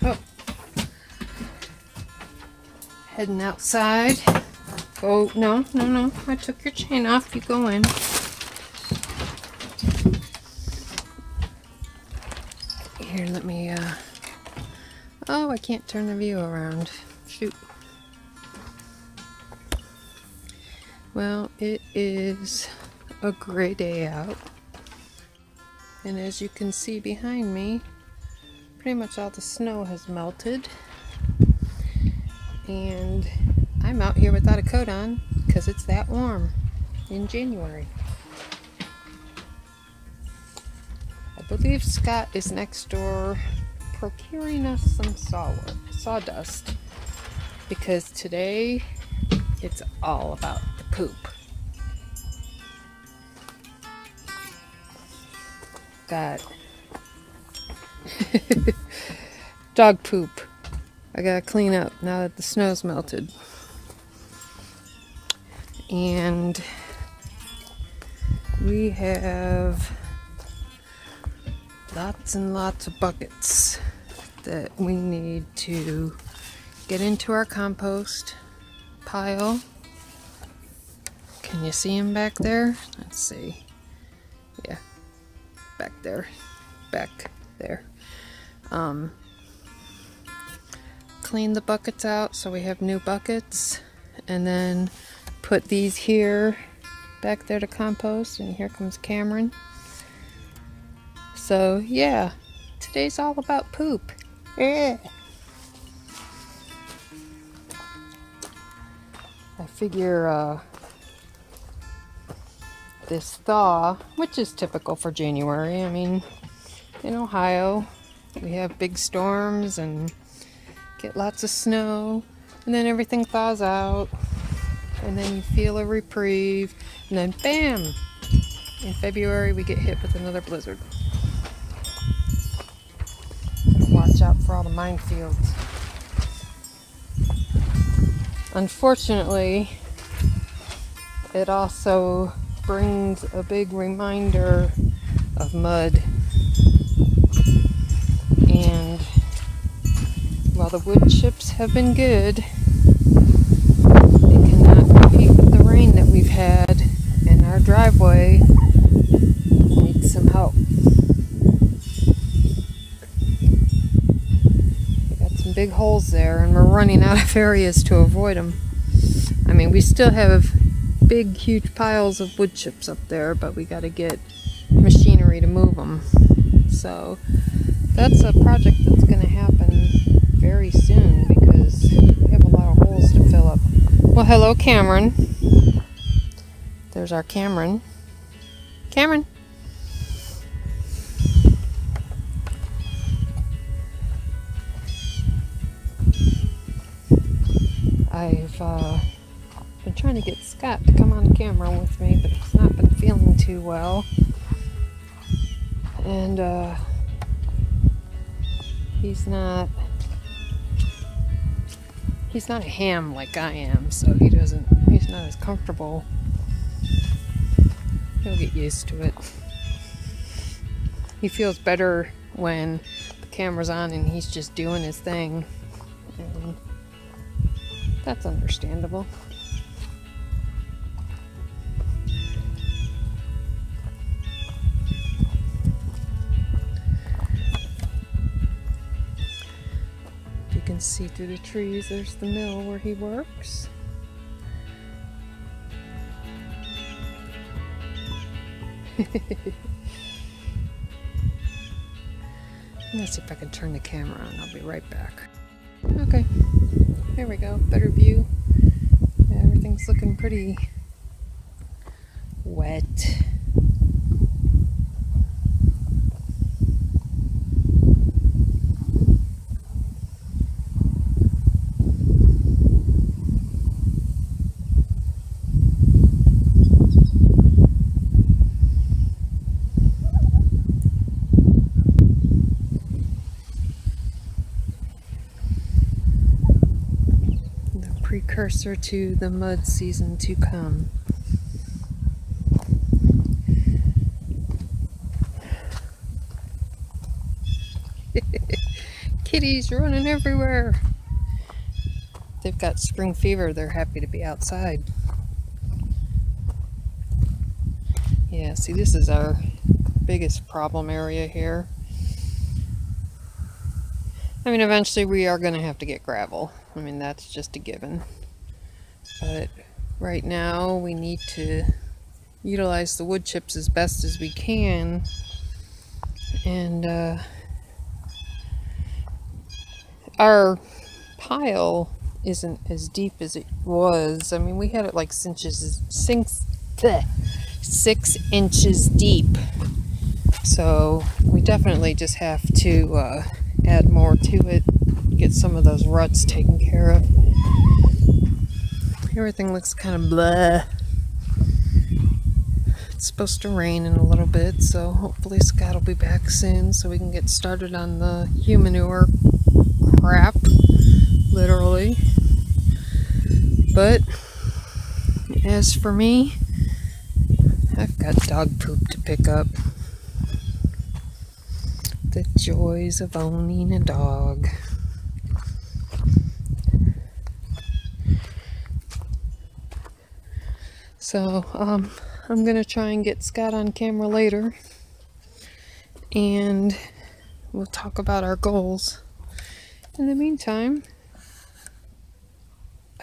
Oh. Heading outside. Oh, no. I took your chain off. You go in. Here, let me, oh, I can't turn the view around. Shoot. Well, it is a gray day out. And as you can see behind me, pretty much all the snow has melted. And I'm out here without a coat on because it's that warm in January. I believe Scott is next door procuring us some sawdust because today it's all about the poop. Got dog poop I gotta clean up now that the snow's melted. And we have lots and lots of buckets that we need to get into our compost pile. Can you see him back there? Let's see. Yeah, back there. Clean the buckets out so we have new buckets, and then put these here back there to compost. And here comes Cameron. So yeah, today's all about poop. Yeah. I figure this thaw, which is typical for January. I mean, in Ohio we have big storms and get lots of snow, and then everything thaws out, and then you feel a reprieve, and then bam, in February we get hit with another blizzard. Watch out for all the minefields. Unfortunately, it also brings a big reminder of mud. And while the wood chips have been good, they cannot compete with the rain that we've had, and our driveway needs some help. We got some big holes there, and we're running out of areas to avoid them. I mean, we still have big, huge piles of wood chips up there, but we got to get machinery to move them. So that's a project that's going to happen very soon because we have a lot of holes to fill up. Well, hello, Cameron. There's our Cameron. Cameron. I've been trying to get Scott to come on camera with me, but he's not been feeling too well. And he's not a ham like I am, so he's not as comfortable. He'll get used to it. He feels better when the camera's on and he's just doing his thing, and that's understandable. You can see through the trees, there's the mill where he works. Let's see if I can turn the camera on. I'll be right back. Okay, there we go. Better view. Yeah, everything's looking pretty wet. Precursor to the mud season to come. Kitties running everywhere. They've got spring fever. They're happy to be outside. Yeah, see, this is our biggest problem area here. I mean, eventually we are going to have to get gravel. I mean, that's just a given. But right now we need to utilize the wood chips as best as we can. And our pile isn't as deep as it was. I mean, we had it like 6 inches deep. So we definitely just have to add more to it, get some of those ruts taken care of. Everything looks kind of blah. It's supposed to rain in a little bit, so hopefully Scott will be back soon so we can get started on the humanure crap, literally. But as for me, I've got dog poop to pick up. The joys of owning a dog. So, I'm gonna try and get Scott on camera later, and we'll talk about our goals. In the meantime,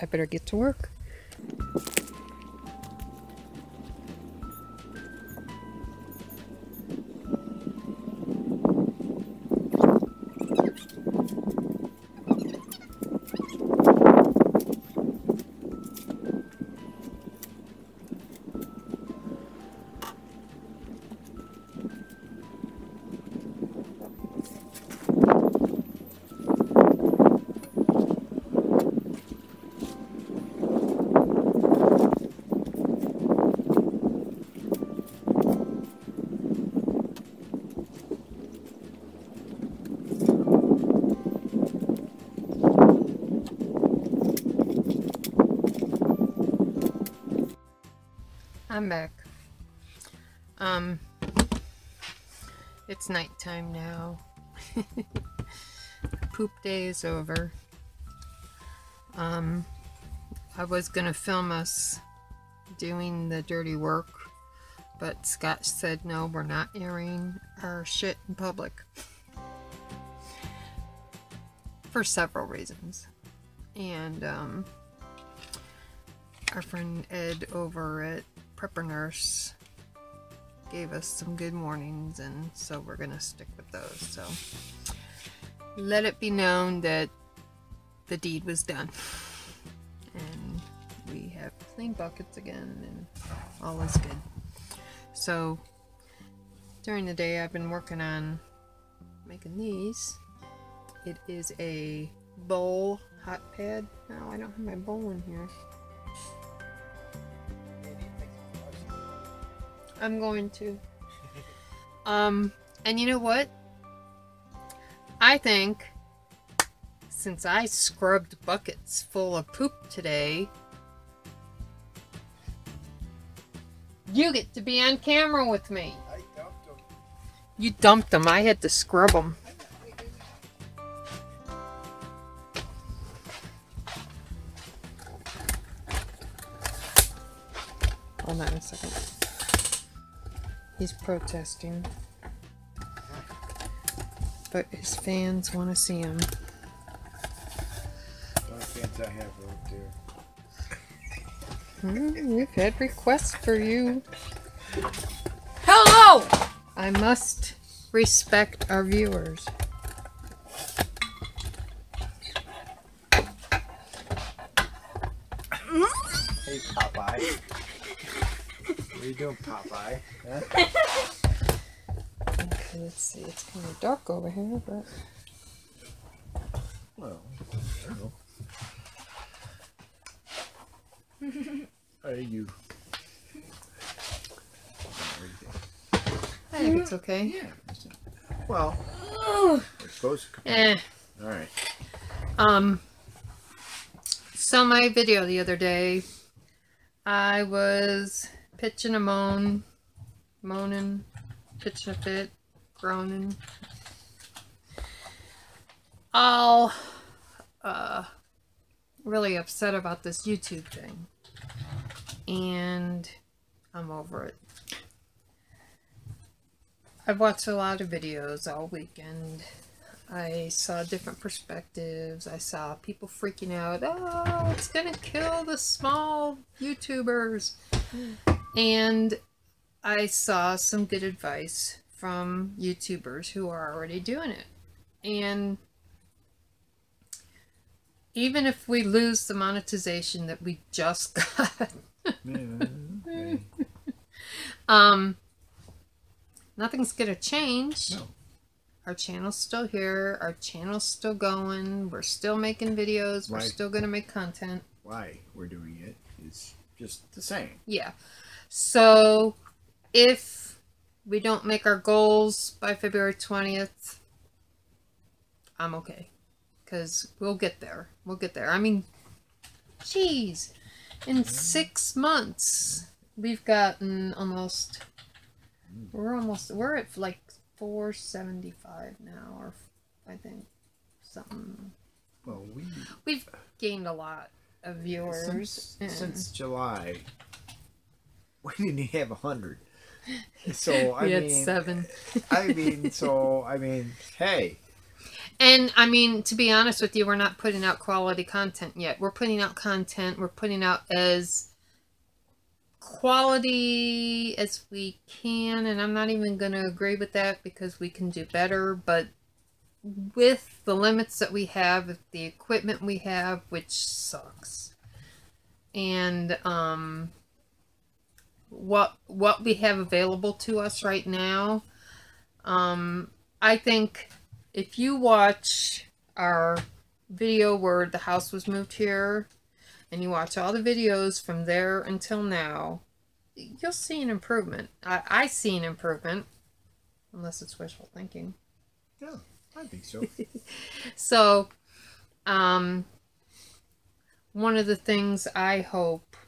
I better get to work. I'm back. It's nighttime now. Poop day is over. I was gonna film us doing the dirty work, but Scott said no, we're not airing our shit in public. For several reasons. And our friend Ed over at Prepper Nurse gave us some good warnings, and so we're gonna stick with those. So let it be known that the deed was done, and we have clean buckets again, and all is good. So during the day I've been working on making these. It is a bowl hot pad. No, I don't have my bowl in here. I'm going to. And you know what? I think since I scrubbed buckets full of poop today, you get to be on camera with me. I dumped them. You dumped them. I had to scrub them. Hold on a second. He's protesting, but his fans want to see him. The only fans I have are up there. We've had requests for you. Hello! I must respect our viewers. Hey, Popeye. What are you doing, Popeye? Huh? Okay, let's see. It's kind of dark over here, but... Well, I don't know. Hey, you. I think it's okay. Yeah. Well, we're supposed to come. Alright. So my video the other day, I was pitching a moaning, pitching a fit, groaning. all really upset about this YouTube thing. And I'm over it. I've watched a lot of videos all weekend. I saw different perspectives. I saw people freaking out. Oh, it's gonna kill the small YouTubers. And I saw some good advice from YouTubers who are already doing it. And even if we lose the monetization that we just got, nothing's gonna change. No. Our channel's still here. Our channel's still going. We're still making videos. We're still going to make content. Why we're doing it is just the same. Yeah. So, if we don't make our goals by February 20th, I'm okay. Because we'll get there. We'll get there. I mean, geez. In 6 months, we've gotten almost... We're at like 475 now, or I think something. Well, we've gained a lot of viewers since July. We didn't have 100, so I we had mean 7. I mean, hey. And I mean, to be honest with you, we're not putting out quality content yet. We're putting out content. We're putting out as quality as we can, and I'm not even going to agree with that because we can do better, but with the limits that we have, with the equipment we have, which sucks, and what we have available to us right now, I think if you watch our video where the house was moved here, and you watch all the videos from there until now, you'll see an improvement. I see an improvement, unless it's wishful thinking. Yeah, I think so. So, one of the things I hope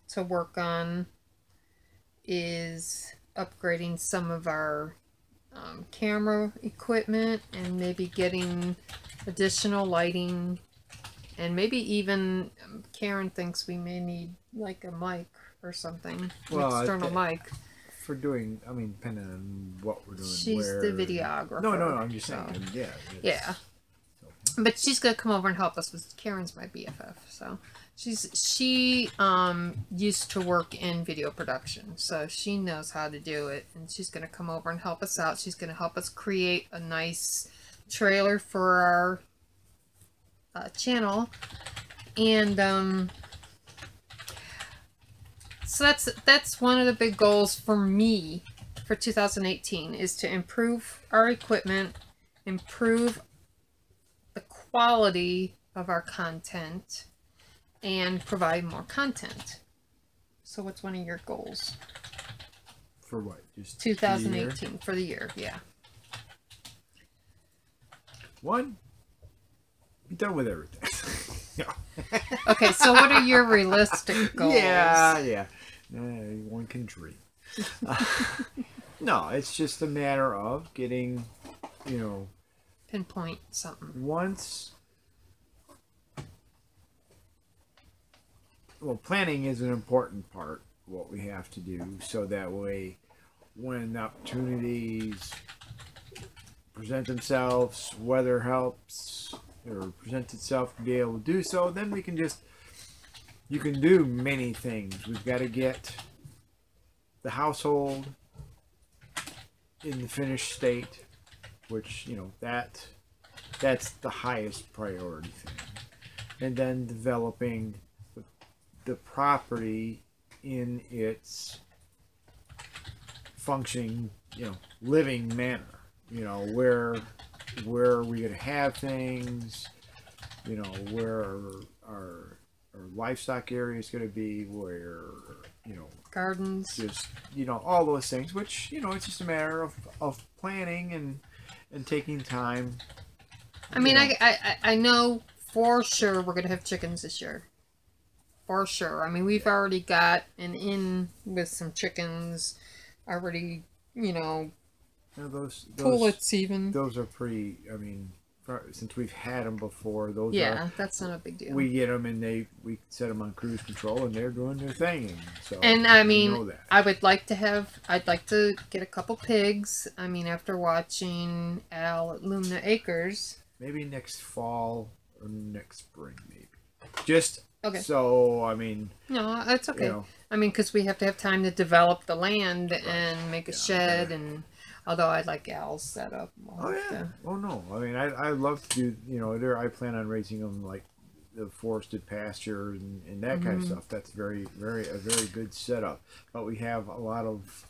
to work on is upgrading some of our camera equipment, and maybe getting additional lighting. And maybe even Karen thinks we may need like a mic or something, well, external mic. For doing, I mean, depending on what we're doing. She's the videographer. No, I'm just saying. So. Yeah. So. But she's gonna come over and help us. With Karen's my BFF, so she used to work in video production, so she knows how to do it, and she's gonna come over and help us out. She's gonna help us create a nice trailer for our channel, and so that's one of the big goals for me for 2018, is to improve our equipment, improve the quality of our content, and provide more content. So what's one of your goals for what? Just 2018 for the year? Yeah. One, be done with everything. Okay, so what are your realistic goals? Yeah. One can dream. No, it's just a matter of getting, pinpoint something. Planning is an important part of what we have to do, so that way when opportunities present themselves, weather helps, or presents itself to be able to do so, then we can you can do many things. We've got to get the household in the finished state, which, that's the highest priority thing. And then developing the property in its functioning, living manner. Where are we going to have things? Where our livestock area is going to be, where, gardens, just, all those things, which, it's just a matter of planning and taking time. I mean, I know for sure we're going to have chickens this year. For sure. I mean, we've already got an inn with some chickens already, those pullets even. Those are pretty, since we've had them before, those yeah, that's not a big deal. We get them and we set them on cruise control and they're doing their thing. And I mean, know that. I'd like to get a couple pigs. I mean, after watching Al at Lumina Acres. Maybe next fall or next spring, maybe. Just okay. So, I mean. No, that's okay. You know, I mean, because we have to have time to develop the land and make a shed and. Although I like Al's setup. Oh yeah. Oh no. I mean, I love to do. You know, I plan on raising them like the forested pasture and that kind of stuff. That's a very good setup. But we have a lot of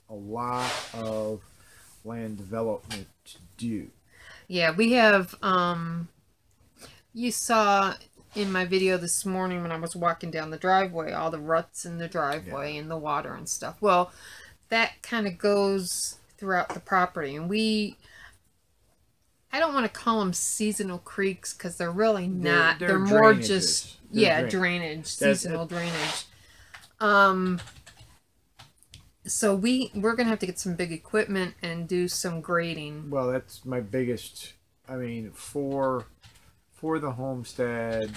land development to do. Yeah, we have. You saw in my video this morning when I was walking down the driveway, all the ruts in the driveway and the water and stuff. Well, that kind of goes throughout the property, and I don't want to call them seasonal creeks because they're really not. They're more just drainage, seasonal drainage. So we're gonna have to get some big equipment and do some grading. Well, that's my biggest. I mean, for the homestead,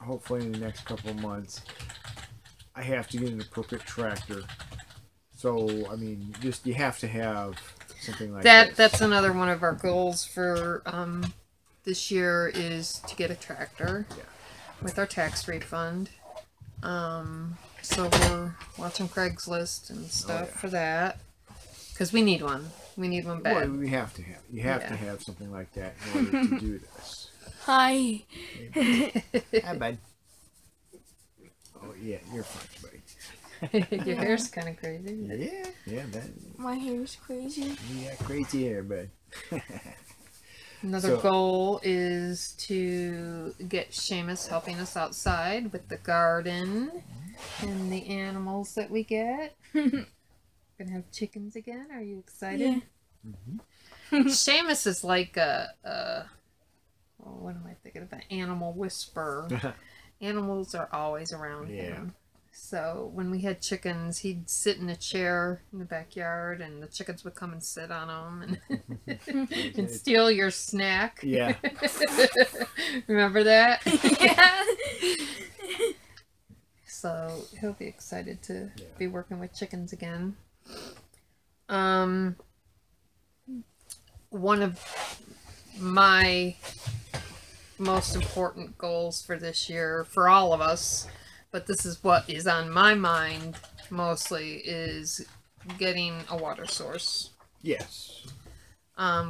hopefully in the next couple of months, I have to get an appropriate tractor. So, I mean, you have to have something like that. That's another one of our goals for this year is to get a tractor with our tax refund. So we're watching Craigslist and stuff for that because we need one. We need one bad. Well, we have to have. You have to have something like that in order to do this. Hi. Hi, bud. Oh yeah, you're fine, buddy. Your hair's kind of crazy. Yeah, my hair's crazy. You got crazy hair, bud. Another goal is to get Seamus helping us outside with the garden and the animals that we get. We're gonna have chickens again. Are you excited? Yeah. Seamus is like what am I thinking of? An animal whisperer. Animals are always around him. So when we had chickens, he'd sit in a chair in the backyard, and the chickens would come and sit on him and, and steal your snack. Yeah. Remember that? Yeah. So he'll be excited to be working with chickens again. One of my most important goals for this year, for all of us, but this is what is on my mind mostly, is getting a water source. Yes.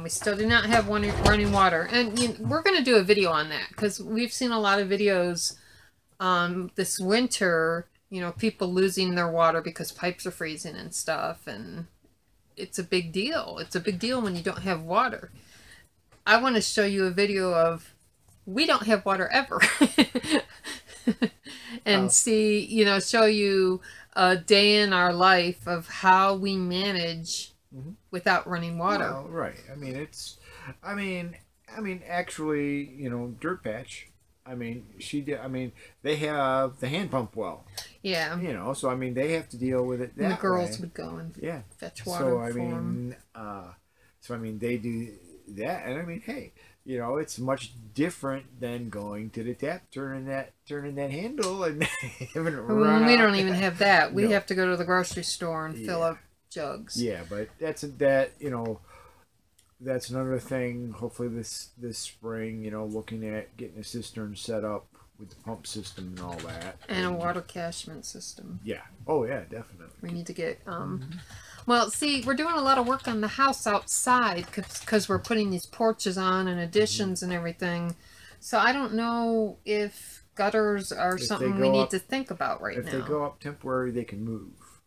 We still do not have running water. And we're going to do a video on that because we've seen a lot of videos this winter, people losing their water because pipes are freezing and stuff. And it's a big deal. It's a big deal when you don't have water. I want to show you a video of we don't have water ever. And show you a day in our life of how we manage without running water. Well, right. I mean, actually, Dirt Patch. I mean, they have the hand pump well. Yeah. So I mean, they have to deal with it that way. And the girls would go and fetch water for them. So I mean, they do that, and I mean, hey. It's much different than going to the tap, turning that handle, and having it run. We don't even have that. We have to go to the grocery store and fill up jugs. Yeah, but that's another thing. Hopefully this spring, looking at getting a cistern set up with the pump system and all that, and a water catchment system. Yeah. Oh yeah, definitely. We need to get Well, see, we're doing a lot of work on the house outside because we're putting these porches on and additions and everything. So I don't know if gutters are something we need to think about right now. If they go up temporary, they can move,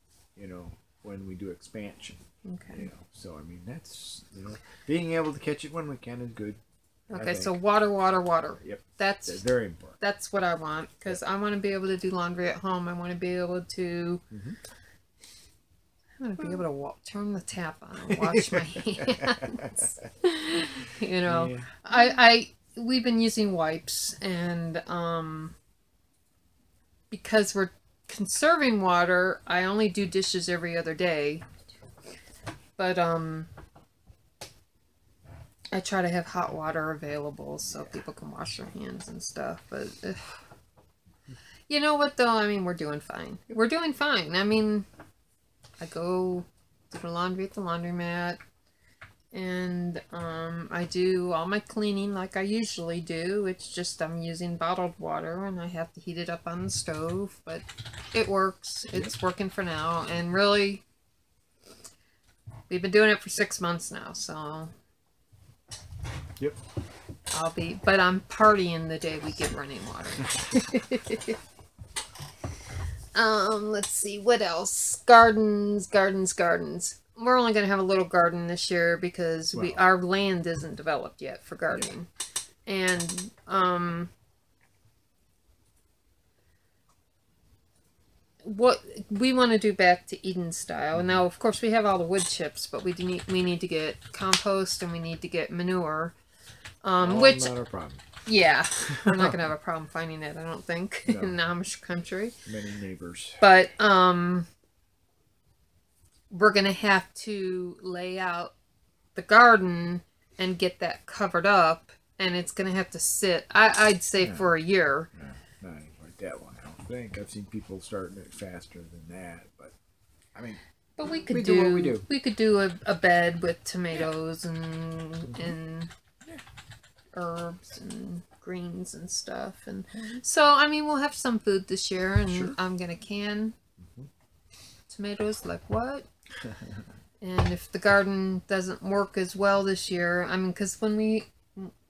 when we do expansion. Okay. So, I mean, that's, being able to catch it when we can is good. Okay, so water. Yep. That's very important. That's what I want because I want to be able to do laundry at home. I want to be able to... I'm going to be able to turn the tap on and wash my hands. We've been using wipes, and because we're conserving water, I only do dishes every other day. But I try to have hot water available so people can wash their hands and stuff. But you know what, though? I mean, we're doing fine. We're doing fine. I mean, I go do the laundry at the laundromat. And I do all my cleaning like I usually do. It's just I'm using bottled water and I have to heat it up on the stove. But it works. It's working for now. And really, we've been doing it for 6 months now. So Yep. but I'm partying the day we get running water. Let's see, what else? Gardens. We're only going to have a little garden this year because our land isn't developed yet for gardening. Yeah. And, what we want to do back to Eden style. Now, of course, we have all the wood chips, but we need to get compost and we need to get manure. Which, not a problem. Yeah, we're not going to have a problem finding it, I don't think, in the Amish country. Many neighbors. But, we're going to have to lay out the garden and get that covered up, and it's going to have to sit, I'd say, for a year. No, not like that one, I don't think. I've seen people starting it faster than that, but, I mean... But we could do what we do. We could do a bed with tomatoes and herbs and greens and stuff, and so I mean we'll have some food this year, and I'm gonna can tomatoes like what. And if the garden doesn't work as well this year, I mean, because when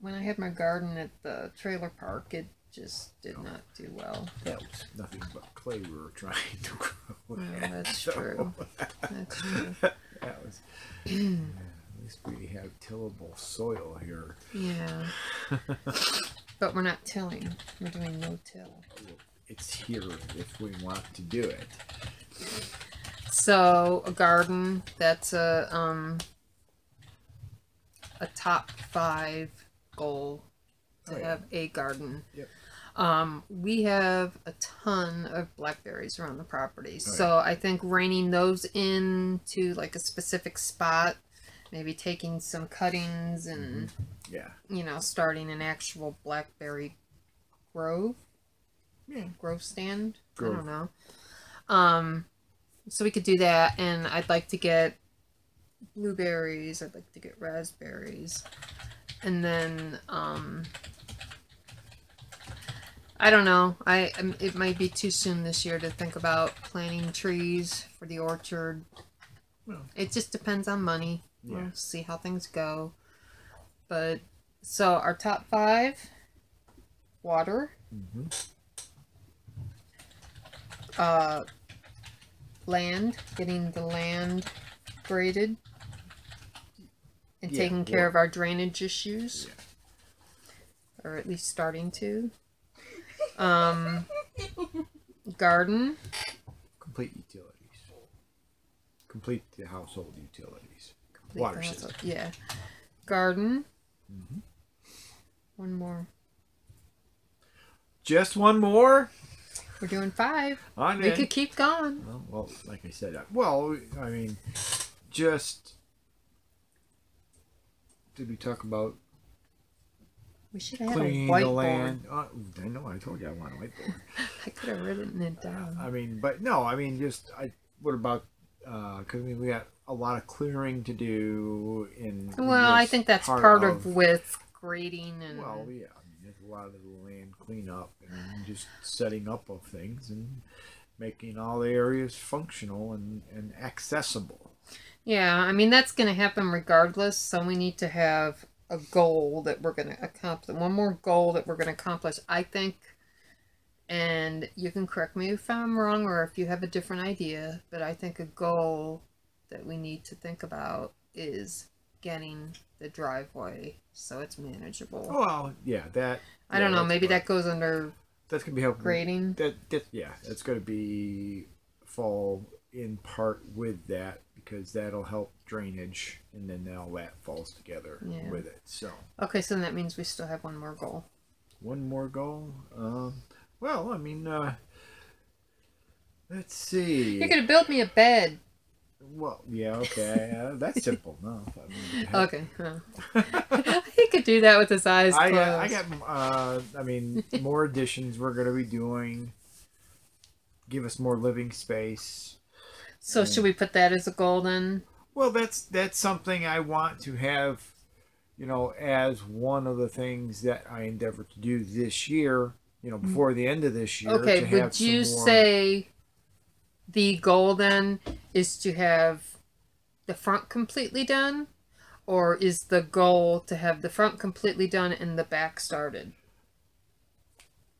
I had my garden at the trailer park, it just did not do well. That was nothing but clay we were trying to grow. Well, that's true. That's true. That was. At least we have tillable soil here. Yeah. But we're not tilling. We're doing no-till. It's here if we want to do it. So a garden, that's a top 5 goal to have a garden. Yep. We have a ton of blackberries around the property. So I think reining those into like a specific spot, maybe taking some cuttings and you know, starting an actual blackberry grove. Yeah, grove stand. I don't know. So we could do that, and I'd like to get blueberries, I'd like to get raspberries, and then I don't know, it might be too soon this year to think about planting trees for the orchard. Well, it just depends on money. Yeah. We'll see how things go. But so our top 5: water, land, getting the land graded, and taking care of our drainage issues, or at least starting to. Garden. Complete utilities. Complete the household utilities. Water system. Yeah. Garden. One more. Just one more? We're doing 5. We could keep going. Well, like I said, I mean, just did we talk about we should have cleaning a whiteboard. The land? I know, I told you I want a whiteboard. I could have written it down. I mean, but no, I mean, what about, because I mean, we got a lot of clearing to do well, I think that's part of with grading and... Well, yeah, I mean, there's a lot of the land cleanup and just setting up of things and making all the areas functional and accessible. Yeah, I mean, that's going to happen regardless, so we need to have a goal that we're going to accomplish. One more goal that we're going to accomplish, I think, and you can correct me if I'm wrong or if you have a different idea, but I think a goal that we need to think about is getting the driveway so it's manageable. Well, yeah, that... I don't know, maybe that goes under... That's going to be helpful. Grading? Yeah, it's going to fall in part with that, because that'll help drainage, and then all that falls together with it. So okay, so that means we still have one more goal. One more goal? Well, I mean, let's see. You're going to build me a bed. Well, yeah, okay. That's simple. No, I mean, Okay. He could do that with his eyes closed. I got. I mean, more additions we're gonna be doing. Give us more living space. So should we put that as a goal then? Well, that's something I want to have. You know, as one of the things that I endeavor to do this year. You know, before the end of this year. Okay. To have Would you some more... say the goal then is to have the front completely done, or is the goal to have the front completely done and the back started?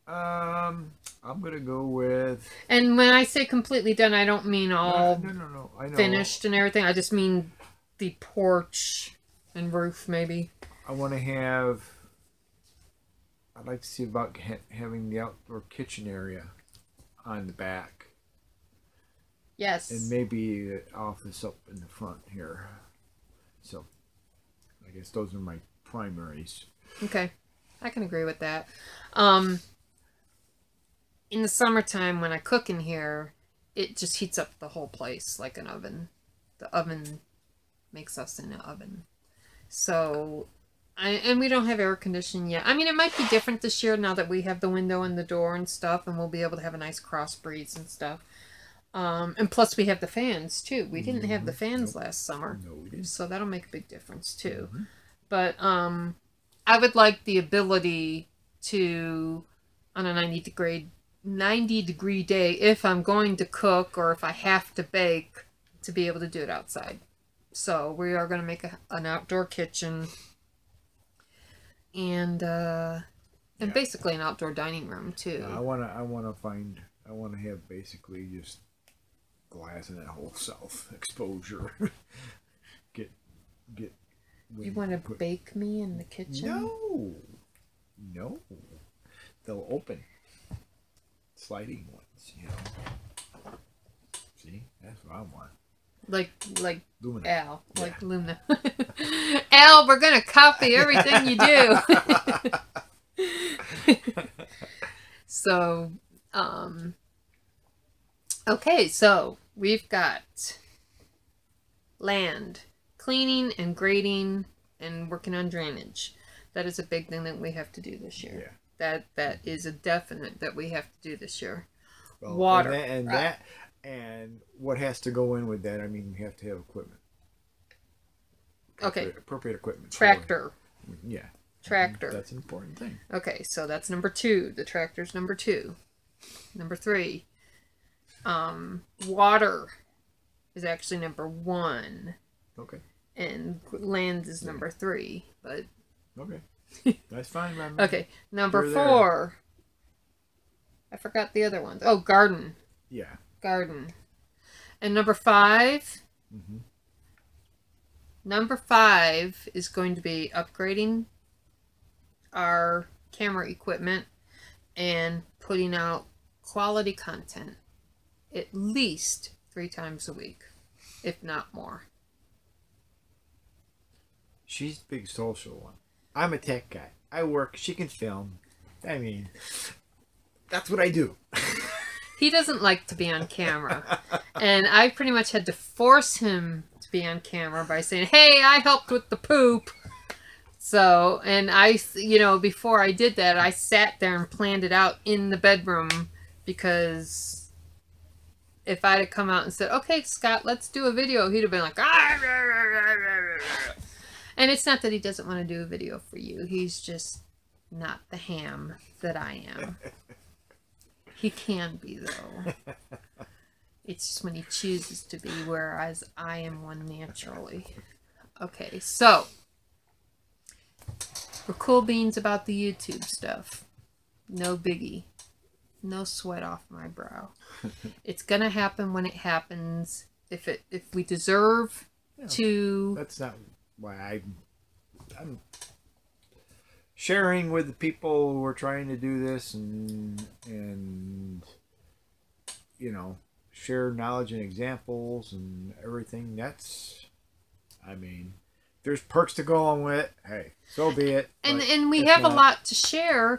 I'm gonna go with. And when I say completely done, I don't mean all No. I know. finished and everything. I just mean the porch and roof, maybe. I want to have. I'd like to see about having the outdoor kitchen area on the back. Yes. And maybe the office up in the front here. So, I guess those are my primaries. Okay. I can agree with that. In the summertime, when I cook in here, it just heats up the whole place like an oven. The oven makes us in an oven. So, and we don't have air conditioning yet. I mean, it might be different this year now that we have the window and the door and stuff, and we'll be able to have a nice cross breeze and stuff. And plus we have the fans too. We didn't have the fans last summer. No, we didn't. So that'll make a big difference too. But I would like the ability to, on a 90-degree day, if I'm going to cook or if I have to bake, to be able to do it outside. So we are going to make an outdoor kitchen and basically an outdoor dining room too. I want to have basically just glass in that whole south exposure. get. You want to bake me in the kitchen? No. They'll open. Sliding ones, you know. See, that's what I want. Like Lumina. Al, Yeah. like Luna. Al, we're gonna copy everything you do. So, okay, so we've got land, cleaning and grading and working on drainage. That is a big thing that we have to do this year. Yeah. That is a definite that we have to do this year. Well, Water. And what has to go in with that, I mean, we have to have equipment. Okay. Appropriate equipment. Tractor. Yeah. Tractor. That's an important thing. Okay, so that's number 2. The tractor's number 2. Number 3. Water is actually number 1. Okay. And land is number 3. But okay. That's fine, man. Okay, number 4. I forgot the other ones. Oh, garden. Yeah. Garden. And number 5. Mm-hmm. Number 5 is going to be upgrading our camera equipment and putting out quality content at least 3 times a week, if not more. She's the big social one. I'm a tech guy. I work. She can film. I mean, that's what I do. He doesn't like to be on camera. And I pretty much had to force him to be on camera by saying, hey, I helped with the poop. So, and I, you know, before I did that, I sat there and planned it out in the bedroom, because if I'd have come out and said, okay, Scott, let's do a video, he'd have been like, ah, rah, rah, rah, rah, rah. And it's not that he doesn't want to do a video for you. He's just not the ham that I am. He can be, though. It's just when he chooses to be, whereas I am one naturally. Okay, so we're cool beans about the YouTube stuff. No biggie. No sweat off my brow. It's gonna happen when it happens. If we deserve to. That's not why I'm sharing with the people who are trying to do this and you know, share knowledge and examples and everything. That's, I mean, there's perks to go on with it. Hey, so be it. And we have a lot to share.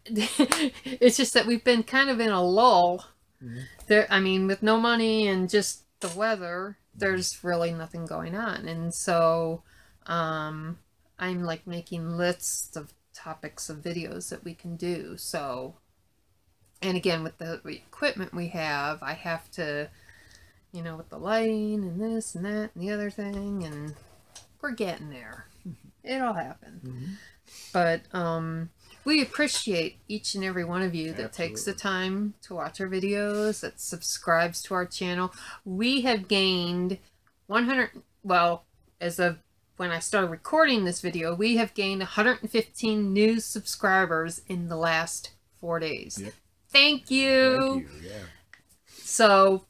It's just that we've been kind of in a lull. Mm-hmm. There, I mean, with no money and just the weather. there's really nothing going on. And so I'm like making lists of topics of videos that we can do. So, and again, with the equipment we have, I have to, you know, with the lighting and this and that and the other thing, and we're getting there. It'll happen. But we appreciate each and every one of you that takes the time to watch our videos, that subscribes to our channel. We have gained 100, well, as of when I started recording this video, we have gained 115 new subscribers in the last 4 days. Yep. Thank you. Thank you. Yeah. So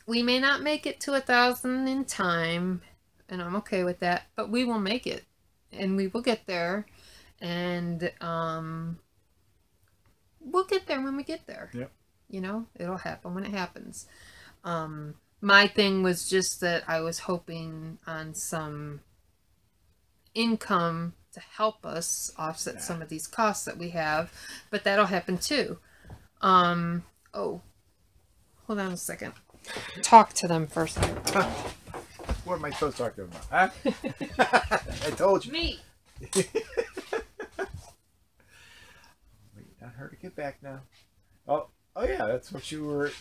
we may not make it to 1,000 in time, and I'm okay with that, but we will make it, and we will get there, and we'll get there when we get there. Yep. You know, it'll happen when it happens. My thing was just that I was hoping on some income to help us offset some of these costs that we have, but that'll happen too. Oh, hold on a second. Talk to them first. What am I supposed to talk to them about? Huh? I told you. Me. Wait on her to get back now. Oh yeah, that's what you were.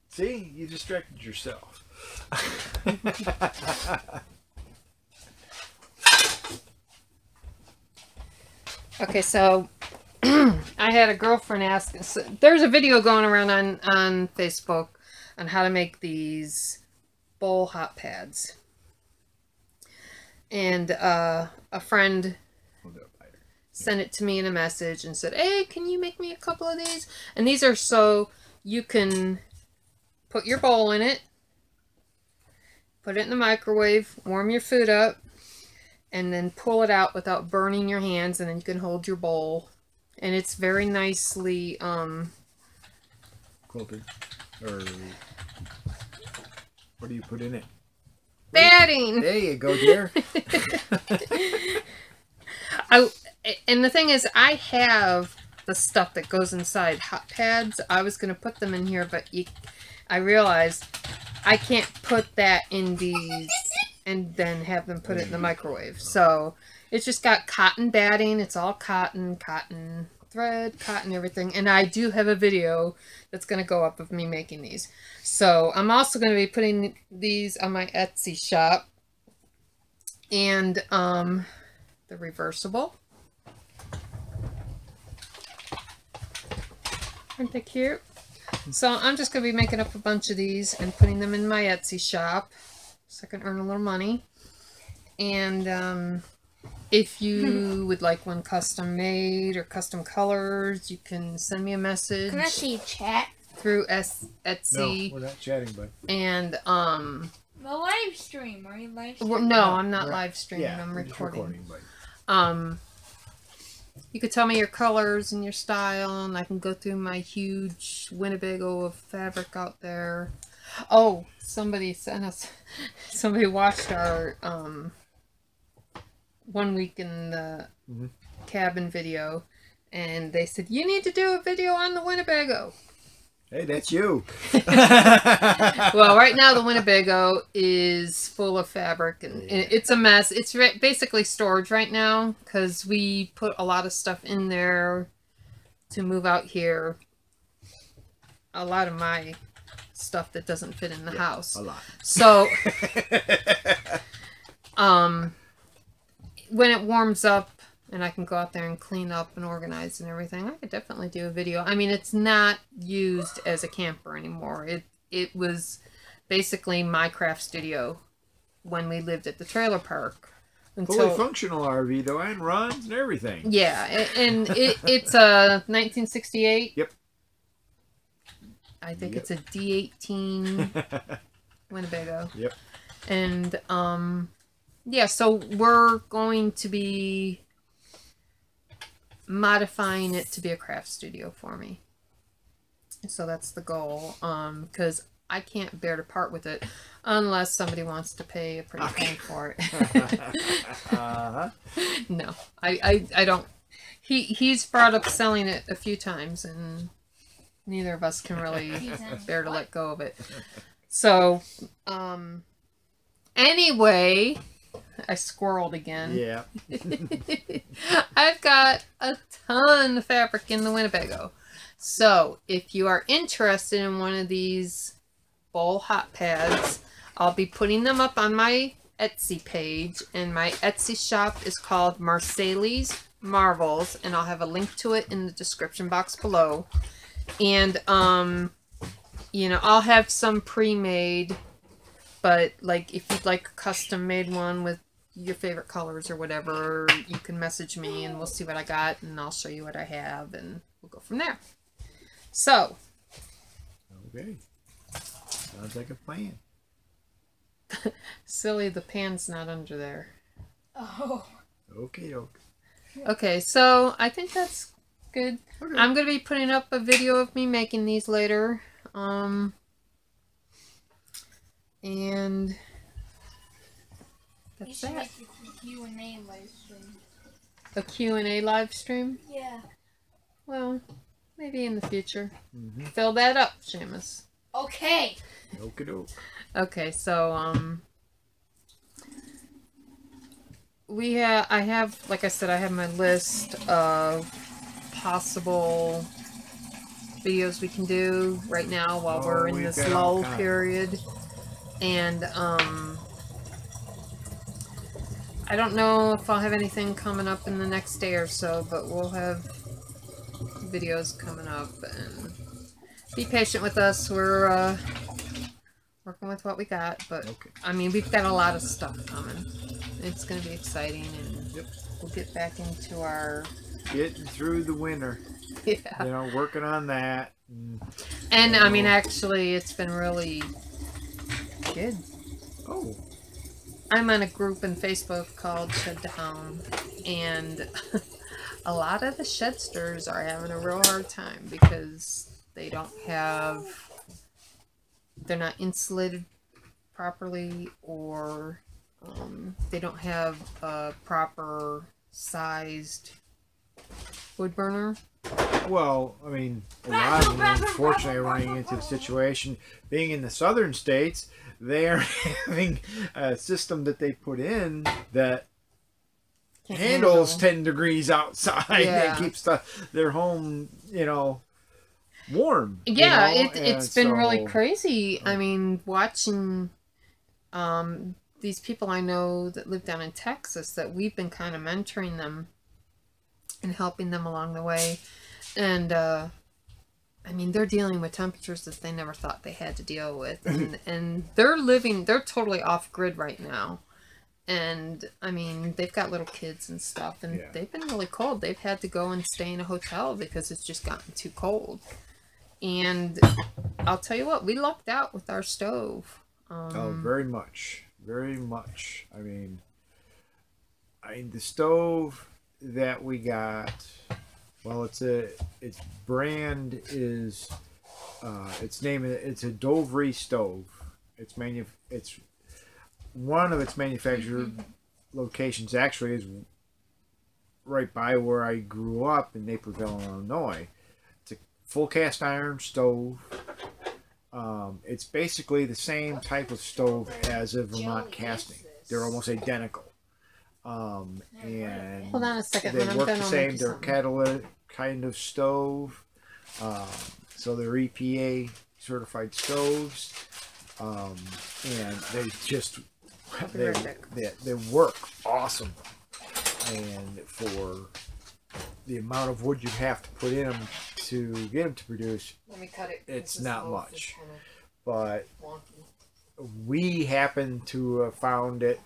See, you distracted yourself. Okay, so I had a girlfriend ask. So there's a video going around on Facebook on how to make these bowl hot pads, and a friend sent it to me in a message and said, "Hey, can you make me a couple of these?" And these are so you can put your bowl in it, put it in the microwave, warm your food up, and then pull it out without burning your hands, and then you can hold your bowl. And it's very nicely Quilted. Or what do you put in it? batting. There you go, dear. And the thing is, I have the stuff that goes inside hot pads. I was going to put them in here, but I realized I can't put that in these and then have them put it in the microwave. So it's just got cotton batting. It's all cotton thread, cotton, everything. And I do have a video that's going to go up of me making these. So I'm also going to be putting these on my Etsy shop. And the reversible. Aren't they cute? So I'm just going to be making up a bunch of these and putting them in my Etsy shop so I can earn a little money. And if you would like one custom made or custom colors, you can send me a message. Can I see chat? Through Etsy. No, we're not chatting, bud. And The live stream. Are you live streaming? no, I'm not live streaming. Yeah, I'm we're just recording. bud. You could tell me your colors and your style, and I can go through my huge Winnebago of fabric out there. Oh, somebody sent us, somebody watched our 1 week in the cabin video, and they said, you need to do a video on the Winnebago. Hey, that's you. Well, right now the Winnebago is full of fabric, and it's a mess. It's basically storage right now because we put a lot of stuff in there to move out here. A lot of my stuff that doesn't fit in the house. A lot. So, when it warms up and I can go out there and clean up and organize and everything, I could definitely do a video. I mean, it's not used as a camper anymore. It was basically my craft studio when we lived at the trailer park. Fully functional RV though, and runs and everything. Yeah, and it's a 1968. Yep. I think it's a D18 Winnebago. Yep. And yeah, so we're going to be modifying it to be a craft studio for me. So that's the goal, because I can't bear to part with it unless somebody wants to pay a pretty penny for it. No, I don't. He's brought up selling it a few times, and neither of us can really bear to let go of it. So Anyway, I squirreled again. Yeah. I've got a ton of fabric in the Winnebago. So, if you are interested in one of these bowl hot pads, I'll be putting them up on my Etsy page. And my Etsy shop is called Marsaili's Marvels. And I'll have a link to it in the description box below. And, you know, I'll have some pre-made. But, like, if you'd like a custom-made one with your favorite colors or whatever, you can message me and we'll see what I got. And I'll show you what I have. And we'll go from there. So. Okay. Sounds like a plan. Silly, the pan's not under there. Oh. Okay, okay. Okay, so I think that's good. Okay. I'm going to be putting up a video of me making these later. And You that's should that. make a Q&A live stream. A Q&A live stream? Yeah. Well, maybe in the future. Mm-hmm. Fill that up, Seamus. Okay. Okie doke. Okay, so, I have, like I said, I have my list of possible videos we can do right now while we're in this lull period. And, I don't know if I'll have anything coming up in the next day or so, but we'll have videos coming up, and be patient with us. We're, working with what we got, but Okay. I mean, we've got a lot of stuff coming. It's going to be exciting, and Yep. we'll get back into our... Getting through the winter. Yeah. You know, working on that. And, I mean, actually, it's been really good. Oh. I'm on a group in Facebook called Shed to Home, and a lot of the shedsters are having a real hard time because they don't have... They're not insulated properly, or they don't have a proper sized wood burner. Well, I mean, a lot of them, unfortunately, are running into the situation. Being in the southern states, they are having a system that they put in that handles 10 degrees outside. Yeah. That keeps their home, you know, warm. Yeah, you know? it's been really crazy. I mean, watching these people I know that live down in Texas, that we've been kind of mentoring them and helping them along the way. And I mean, they're dealing with temperatures that they never thought they had to deal with. And they're totally off grid right now. And I mean, they've got little kids and stuff, and they've been really cold. They've had to go and stay in a hotel because it's just gotten too cold. And I'll tell you what, we lucked out with our stove. Oh, very much. Very much. I mean, the stove that we got, well, its brand is, it's a Dovry stove. It's one of its manufactured locations actually is right by where I grew up in Naperville, Illinois. It's a full cast iron stove. It's basically the same type of stove as a Vermont casting. They're almost identical. And hold on a second. they work the same. They're catalytic kind of stove. So they're EPA certified stoves. And they just they work awesome. And for the amount of wood you have to put in them to get them to produce, let me cut it. It's not much. But we happened to have found it,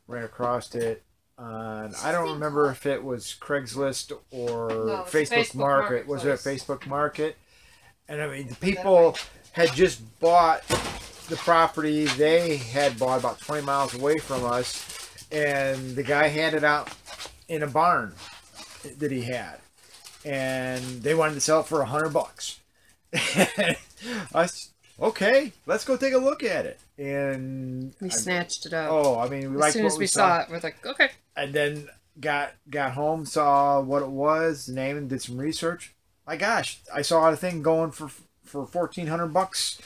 ran across it on, I don't remember if it was Craigslist or Facebook Market. Was it a Facebook Market? And I mean, the people had just bought the property. They had bought about 20 miles away from us, and the guy had it out in a barn that he had, and they wanted to sell it for $100. I said, okay, let's go take a look at it. And we snatched it up. Oh, I mean, we liked as soon what as we saw it, we're like, okay. And then got home, saw what it was, the name, and did some research. My gosh, I saw a thing going for $1,400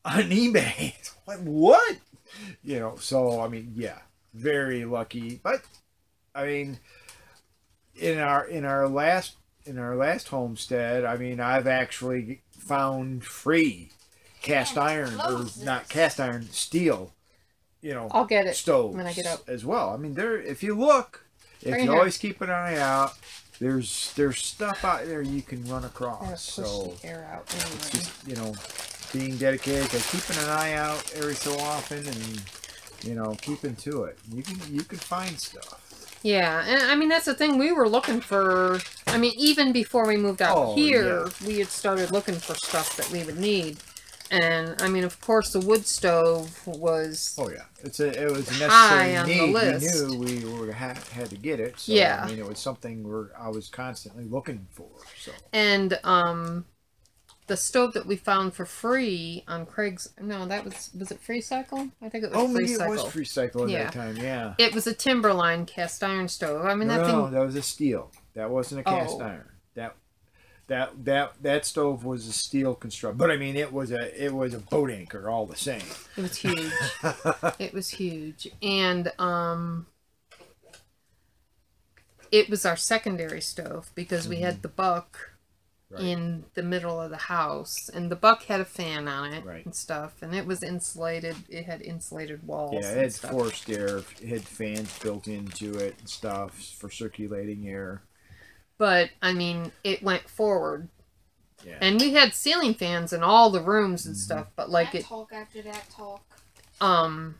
on eBay. Like, what? You know, so I mean, yeah, very lucky. But I mean, in our last homestead, I mean, I've actually found free cast iron, or not cast iron, steel, you know, I'll get it stoves when I get up. as well. I mean, there, if you look, if you always keep an eye out, there's stuff out there you can run across. So the air out anyway. it's just, you know, being dedicated to keeping an eye out every so often, and you know, keeping to it. You can find stuff. Yeah, and I mean, that's the thing. We were looking for, I mean, even before we moved out here, we had started looking for stuff that we would need. And, I mean, of course, the wood stove was it was a high necessary on need. the list. We knew we had to get it. So, yeah. I mean, it was something I was constantly looking for. So. And, the stove that we found for free on Craig's, no, that was it Free Cycle? I think it was Free Cycle. Maybe it was Free Cycle at that time, yeah. It was a Timberline cast iron stove. I mean, No, that was a steel. That wasn't a cast iron. That stove was a steel construct. But I mean, it was a boat anchor all the same. It was huge. It was huge. And, it was our secondary stove because we had the Buck in the middle of the house, and the Buck had a fan on it and stuff, and it was insulated. It had insulated walls. Yeah, it had forced air. It had fans built into it and stuff for circulating air. But I mean, it went forward. Yeah. And we had ceiling fans in all the rooms and stuff, but like talk after that talk. Mom.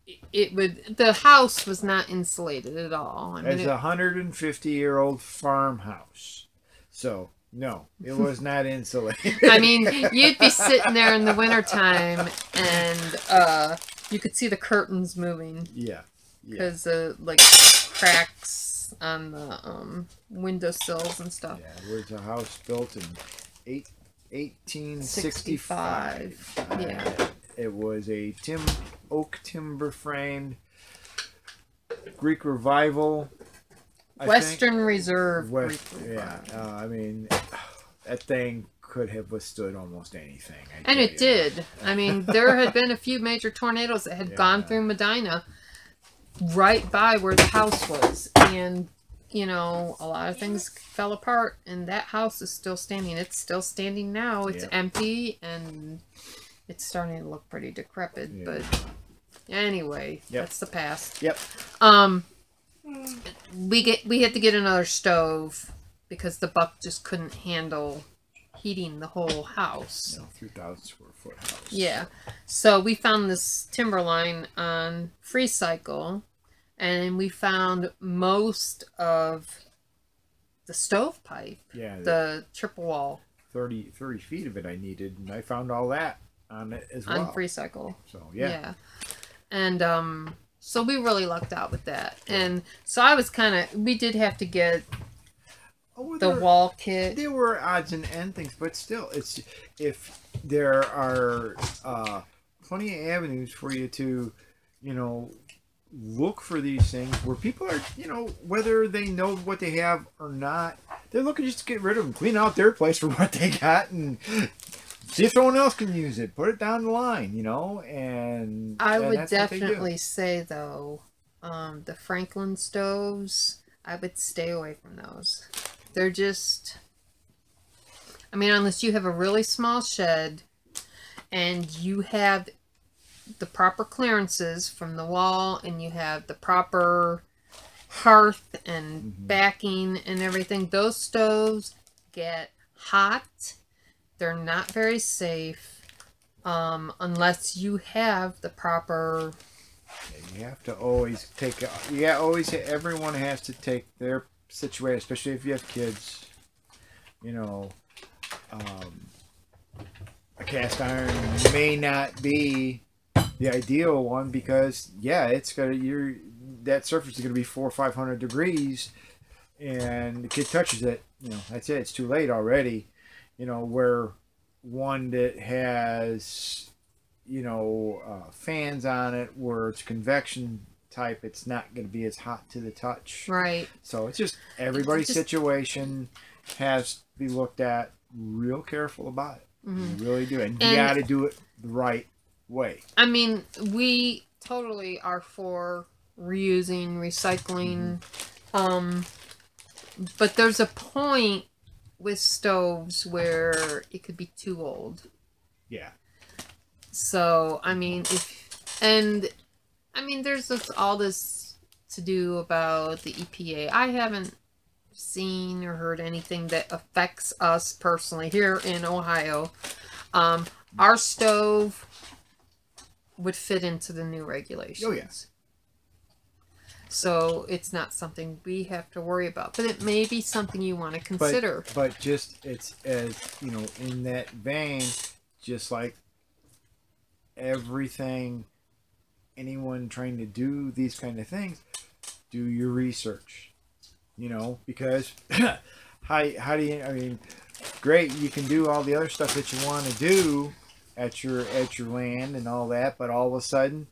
The house was not insulated at all. I mean, it's a 150-year-old farmhouse. So, no, it was not insulated. I mean, you'd be sitting there in the wintertime and you could see the curtains moving. Yeah. Because like cracks on the windowsills and stuff. Yeah, it was a house built in 1865. Yeah. It was a oak timber framed Greek Revival. Western Reserve. Yeah, I mean, that thing could have withstood almost anything. And it did. I mean, there had been a few major tornadoes that had gone through Medina right by where the house was. And, you know, a lot of things fell apart, and that house is still standing. It's still standing now. It's empty, and it's starting to look pretty decrepit. But anyway, that's the past. Yep. We had to get another stove because the Buck just couldn't handle heating the whole house. 3,000 square foot house. Yeah. So we found this Timberline on Free Cycle, and we found most of the stovepipe. Yeah. The triple wall. 30 feet of it I needed, and I found all that on it as well. On Free Cycle. So, yeah. And, so we really lucked out with that. And so I was we did have to get the wall kit. There were odds and end things, but still, if there are plenty of avenues for you to, you know, look for these things where people are, you know, whether they know what they have or not, they're looking just to get rid of them, clean out their place for what they got, and see if someone else can use it. Put it down the line, you know, and I would definitely say, though, the Franklin stoves, I would stay away from those. They're just, I mean, unless you have a really small shed and you have the proper clearances from the wall and you have the proper hearth and backing and everything, those stoves get hot. They're not very safe unless you have the proper. You have to always everyone has to take their situation, especially if you have kids. You know, a cast iron may not be the ideal one because it's that surface is going to be 400 or 500 degrees, and the kid touches it. You know, that's it. It's too late already. You know, where one that has, you know, fans on it, where it's convection type, it's not going to be as hot to the touch. Right. So it's just everybody's situation has to be looked at real careful about it. You really do. And you got to do it right way. I mean, we totally are for reusing, recycling. But there's a point with stoves where it could be too old. Yeah. So, I mean, there's all this to do about the EPA. I haven't seen or heard anything that affects us personally here in Ohio. Our stove would fit into the new regulations. Oh, yeah. So it's not something we have to worry about, but it may be something you want to consider. But just, it's as, you know, in that vein, just like everything, anyone trying to do these kind of things, do your research, you know, because how do you, I mean, great, you can do all the other stuff that you want to do at your land and all that, but all of a sudden,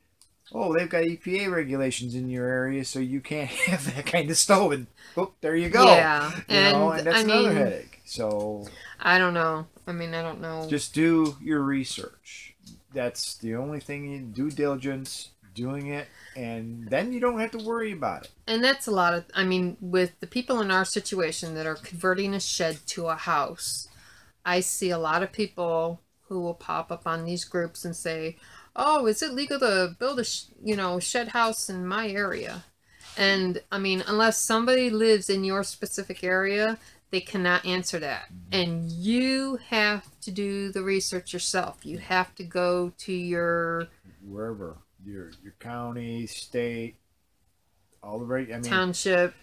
oh, they've got EPA regulations in your area, so you can't have that kind of stove, and oh, there you go. Yeah, and that's another headache. So I don't know. I don't know. Just do your research. That's the only thing you due diligence, doing it, and then you don't have to worry about it. And that's a lot of, with the people in our situation that are converting a shed to a house, I see a lot of people who will pop up on these groups and say, oh, is it legal to build a shed house in my area? And unless somebody lives in your specific area, they cannot answer that. And you have to do the research yourself. You have to go to your wherever, your county, state, all the township,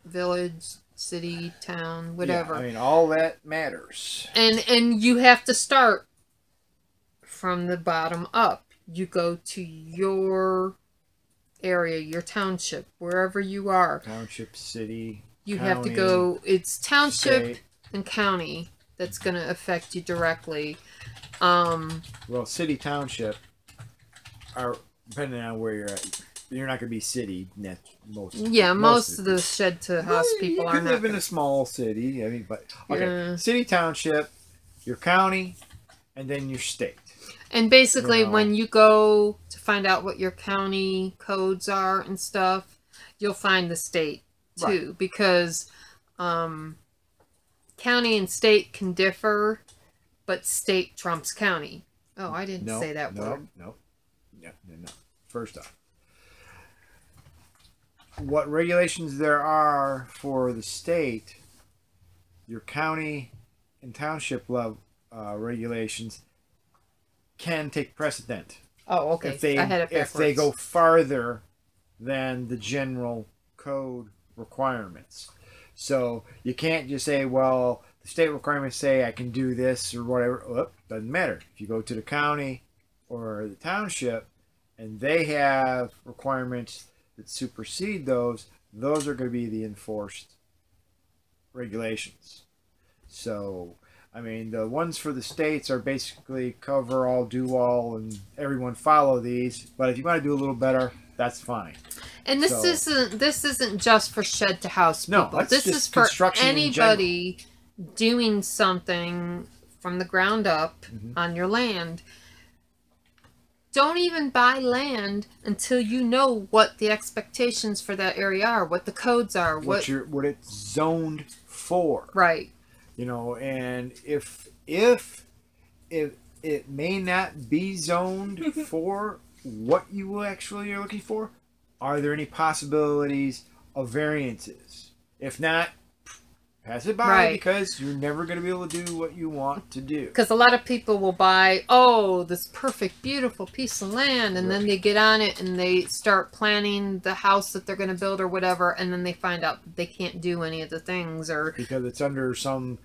village, city, town, whatever. Yeah, all that matters. And you have to start from the bottom up. You go to your area, your township, wherever you are. Township, city, you county, have to go. It's township state, and county that's going to affect you directly. Well, city, township are depending on where you're at. You're not going to be city. Most of the shed to house people are not. You live in a small city. But okay, city, township, your county, and then your state. And basically, when you go to find out what your county codes are and stuff, you'll find the state too, right. Because county and state can differ, but state trumps county. Oh, I didn't say that word. No. First off, what regulations there are for the state, your county and township level regulations can take precedent. Oh, okay. If they go farther than the general code requirements. So you can't just say, well, the state requirements say I can do this or whatever. Well, doesn't matter. If you go to the county or the township and they have requirements that supersede those are going to be the enforced regulations. So the ones for the states are basically cover all, do all, and everyone follow these. But if you want to do a little better, that's fine. And this isn't just for shed to house people. No, this is for anybody doing something from the ground up on your land. Don't even buy land until you know what the expectations for that area are, what the codes are, what it's zoned for. Right. And if it may not be zoned for what you actually are looking for, are there any possibilities of variances? If not, pass it by, right. Because you're never going to be able to do what you want to do. Because a lot of people will buy, this perfect, beautiful piece of land, and then they get on it and they start planning the house that they're going to build or whatever, and then they find out that they can't do any of the things, or because it's under some,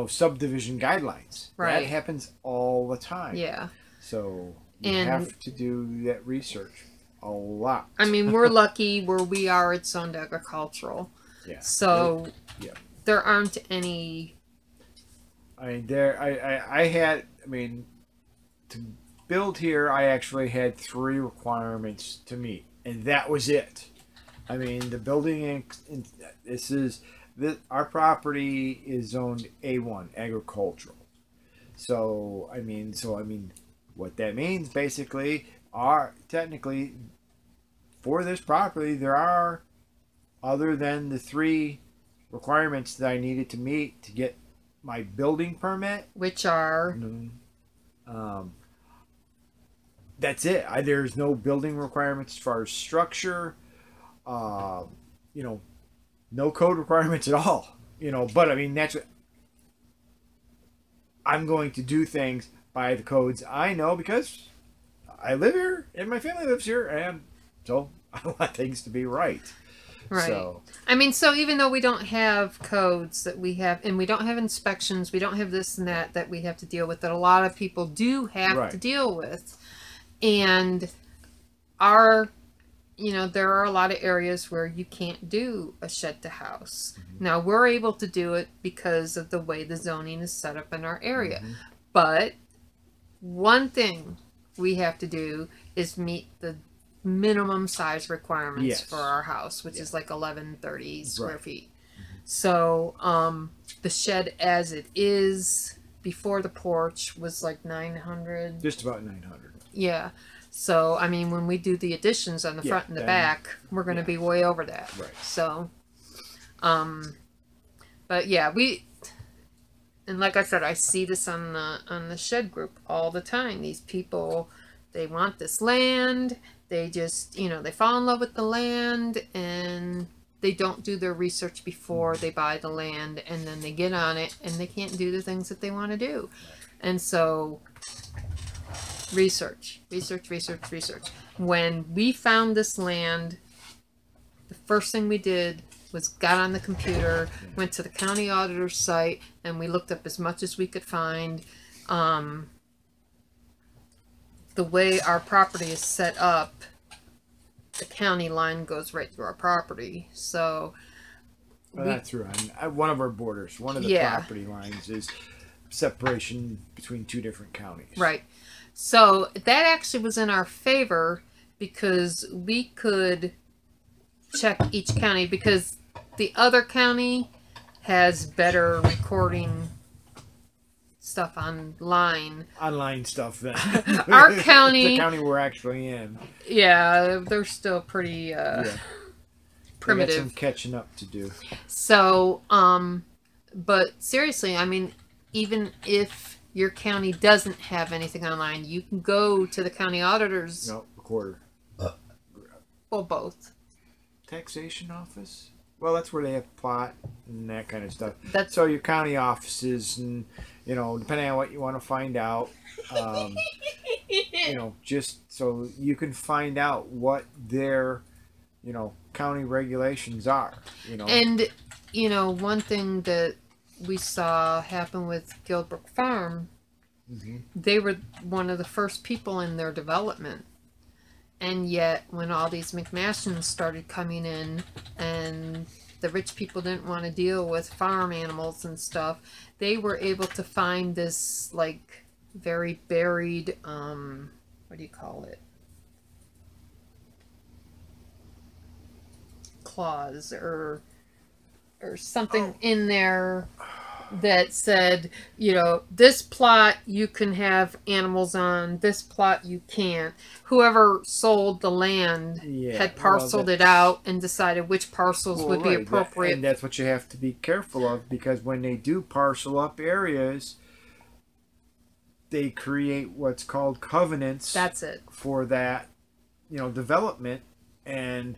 subdivision guidelines. Right. That happens all the time. Yeah. So you have to do that research a lot. We're lucky where we are. It's zoned agricultural. Yeah. So. Yeah. There aren't any. I had, to build here, I actually had 3 requirements to meet, and that was it. The building, our property is zoned A1, agricultural. So, What that means basically are technically for this property there are, other than the 3 requirements that I needed to meet to get my building permit, which are that's it. There's no building requirements as far as structure, no code requirements at all, but I mean, that's what I'm going to do, things by the codes I know because I live here and my family lives here, and so I want things to be right. Right. So, I mean, so even though we don't have codes that we have, and we don't have inspections, we don't have this and that we have to deal with, that a lot of people do have to deal with. And there are a lot of areas where you can't do a shed to house. Mm-hmm. Now, we're able to do it because of the way the zoning is set up in our area. Mm-hmm. But one thing we have to do is meet the minimum size requirements for our house, which is like 1130 square feet. Mm-hmm. So the shed as it is before the porch was like 900. Just about 900. Yeah. So I mean, when we do the additions on the front and the back, we're going to be way over that. Right. So but yeah, and like I said, I see this on the shed group all the time. These people, they want this land. They just, they fall in love with the land, and they don't do their research before they buy the land, and then they get on it and they can't do the things that they want to do. And so research. When we found this land, the first thing we did was got on the computer, went to the county auditor's site, and we looked up as much as we could find. The way our property is set up, the county line goes right through our property. So that's true. One of our borders, one of the property lines is separation between 2 different counties. Right. So that actually was in our favor because we could check each county, because the other county has better recording stuff online stuff than our county, the county we're actually in. Yeah, they're still pretty primitive. They got some catching up to do. So but seriously, I mean, even if your county doesn't have anything online, you can go to the county auditor's recorder. Well, both. Taxation office. Well, that's where they have plot and that kind of stuff. So your county offices, and depending on what you want to find out, just so you can find out what their, county regulations are. And one thing that we saw happen with Gilbrook Farm, they were one of the first people in their development. And yet, when all these McMaster's started coming in, and the rich people didn't want to deal with farm animals and stuff, they were able to find this, like, very buried, what do you call it? Clause or something in there that said, this plot you can have animals on, this plot you can't. Whoever sold the land had parceled it out and decided which parcels would be appropriate. And that's what you have to be careful of, because when they do parcel up areas, they create what's called covenants. That's it. For that, development, and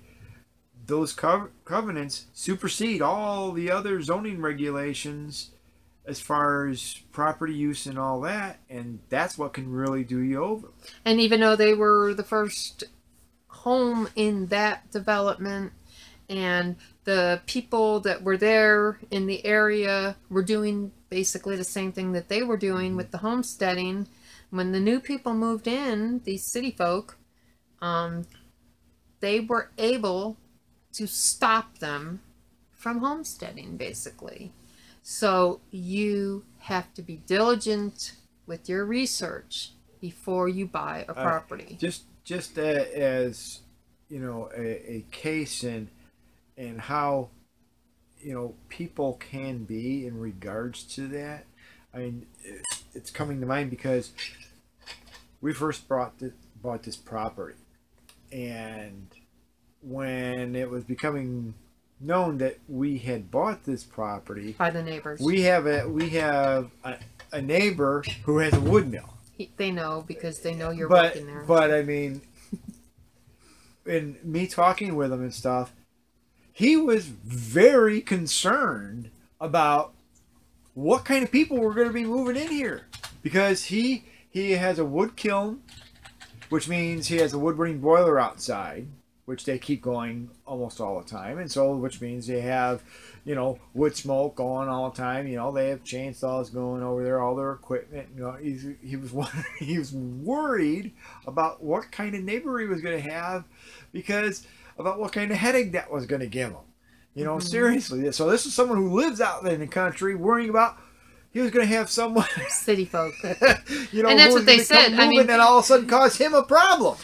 those covenants supersede all the other zoning regulations as far as property use and all that, and that's what can really do you over. And even though they were the first home in that development, and the people that were there in the area were doing basically the same thing that they were doing with the homesteading, when the new people moved in, these city folk, they were able to stop them from homesteading, basically. So you have to be diligent with your research before you buy a property. Just as a case in how people can be in regards to that. I mean, it's coming to mind because we first bought this property, and when it was becoming known that we had bought this property by the neighbors, we have a neighbor who has a wood mill. They know because they know you're working there. But I mean, in me talking with him and stuff, he was very concerned about what kind of people were going to be moving in here, because he has a wood kiln, which means he has a wood burning boiler outside, which they keep going almost all the time, and so which means they have, you know, wood smoke going all the time. You know, they have chainsaws going over there, all their equipment. You know, he was worried about what kind of neighbor he was going to have, because about what kind of headache that was going to give him. You know, seriously. So this is someone who lives out in the country worrying about he was going to have someone city folk. You know, and that's what they said. I mean, and all of a sudden cause him a problem.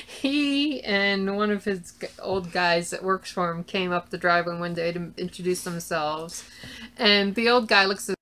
He and one of his old guys that works for him came up the driveway one day to introduce themselves, and the old guy looks at